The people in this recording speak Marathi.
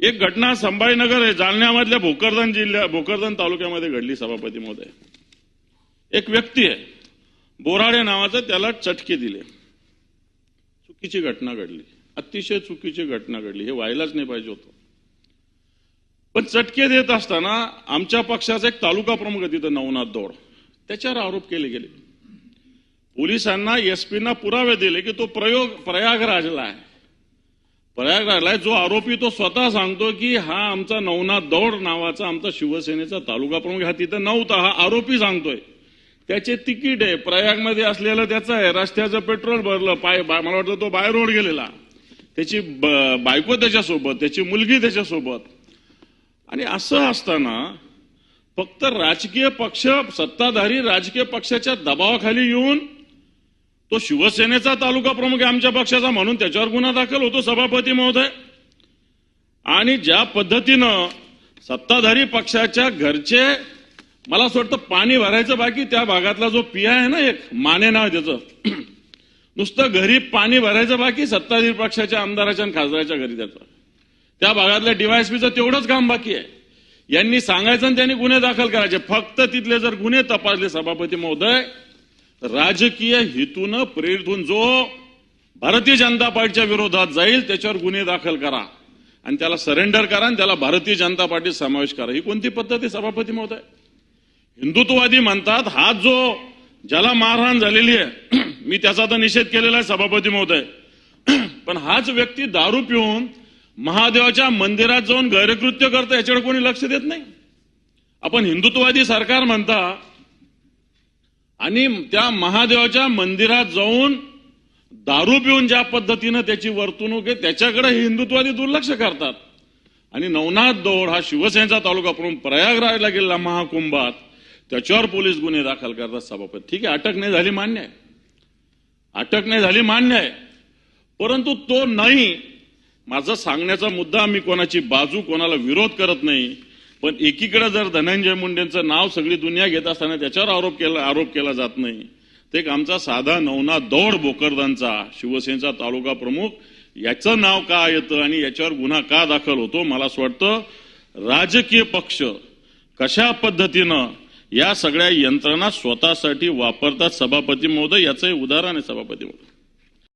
एक घटना संभाजीनगर आहे जालन्यामधल्या भोकरदन तालुक्यामध्ये घडली सभापती महोदय। एक व्यक्ती आहे बोराडे नावाचा, त्याला चटके दिले, चुकीची घटना घडली, अतिशय चुकीची घटना घडली, हे व्हायलाच नाही पाहिजे होतं। पण चटके देत असताना आमच्या पक्षाचा एक तालुका प्रमुख आहे तिथं नवनाथ दौड, त्याच्यावर आरोप केले गेले। पोलिसांना एसपीना पुरावे दिले की तो प्रयागराजला आहे, प्रयागराजला जो आरोपी तो स्वतः सांगतो की हा आमचा नवनाथ दौड नावाचा आमचा शिवसेनेचा तालुका प्रमुख, हा तिथं नव्हता, हा आरोपी सांगतोय। त्याचे तिकीट आहे, प्रयागमध्ये असलेलं त्याचं आहे, रस्त्याचं पेट्रोल भरलं, मला वाटतं तो बाय रोड गेलेला, त्याची बायको त्याच्यासोबत, त्याची मुलगी त्याच्यासोबत। आणि असं असताना फक्त राजकीय पक्ष, सत्ताधारी राजकीय पक्षाच्या दबावाखाली येऊन तो शिवसेनेचा तालुका प्रमुख आहे आमच्या पक्षाचा म्हणून त्याच्यावर गुन्हा दाखल होतो सभापती महोदय। आणि ज्या पद्धतीनं सत्ताधारी पक्षाच्या घरचे, मला असं वाटतं पाणी भरायचं बाकी, त्या भागातला जो पिया आहे ना, एक माने नाव त्याचं, नुसतं घरी पाणी भरायचं बाकी सत्ताधारी पक्षाच्या आमदाराच्या आणि खासदाराच्या घरी, त्याचं त्या भागातल्या डीवायएसपीचं तेवढंच काम बाकी आहे। यांनी सांगायचं आणि त्यांनी गुन्हे दाखल करायचे। फक्त तिथले जर गुन्हे तपासले सभापती महोदय, राजकीय हेतून प्रेरित होऊन जो भारतीय जनता पार्टीच्या विरोधात जाईल त्याच्यावर गुन्हे दाखल करा आणि त्याला सरेंडर करा आणि त्याला भारतीय जनता पार्टीत समावेश करा। ही कोणती पद्धत आहे सभापती महोदय? हिंदुत्ववादी म्हणतात, हा जो ज्याला मारहाण झालेली आहे मी त्याचा तर निषेध केलेला आहे सभापती महोदय, पण हाच व्यक्ती दारू पिऊन महादेवाच्या मंदिरात जाऊन गैरकृत्य करतं, याच्याकडे कोणी लक्ष देत नाही। आपण हिंदुत्ववादी सरकार म्हणता आणि त्या महादेवाच्या मंदिरात जाऊन दारू पिऊन ज्या पद्धतीनं त्याची वर्तणूक आहे त्याच्याकडे हिंदुत्ववादी दुर्लक्ष करतात। आणि नवनाथ दौड हा शिवसेनेचा तालुका प्रमुख प्रयागराजला गेलेला महाकुंभात, त्याच्यावर पोलीस गुन्हे दाखल करतात सभापती। ठीक आहे, अटक नाही झाली मान्य आहे, अटक नाही झाली मान्य आहे, परंतु तो नाही माझा सांगण्याचा मुद्दा, मी कोणाची बाजू, कोणाला विरोध करत नाही, पण एकीकडे जर धनंजय मुंडेंचं नाव सगळी दुनिया घेत असताना त्याच्यावर आरोप केला जात नाही, तर एक आमचा साधा नवनाथ दौड भोकरदनचा शिवसेनेचा तालुका प्रमुख, याचं नाव का येतं आणि याच्यावर गुन्हा का दाखल होतो? मला असं वाटतं राजकीय पक्ष कशा पद्धतीनं या सगळ्या यंत्रणा स्वतःसाठी वापरतात सभापती महोदय, याचं उदाहरण आहे सभापती महोदय।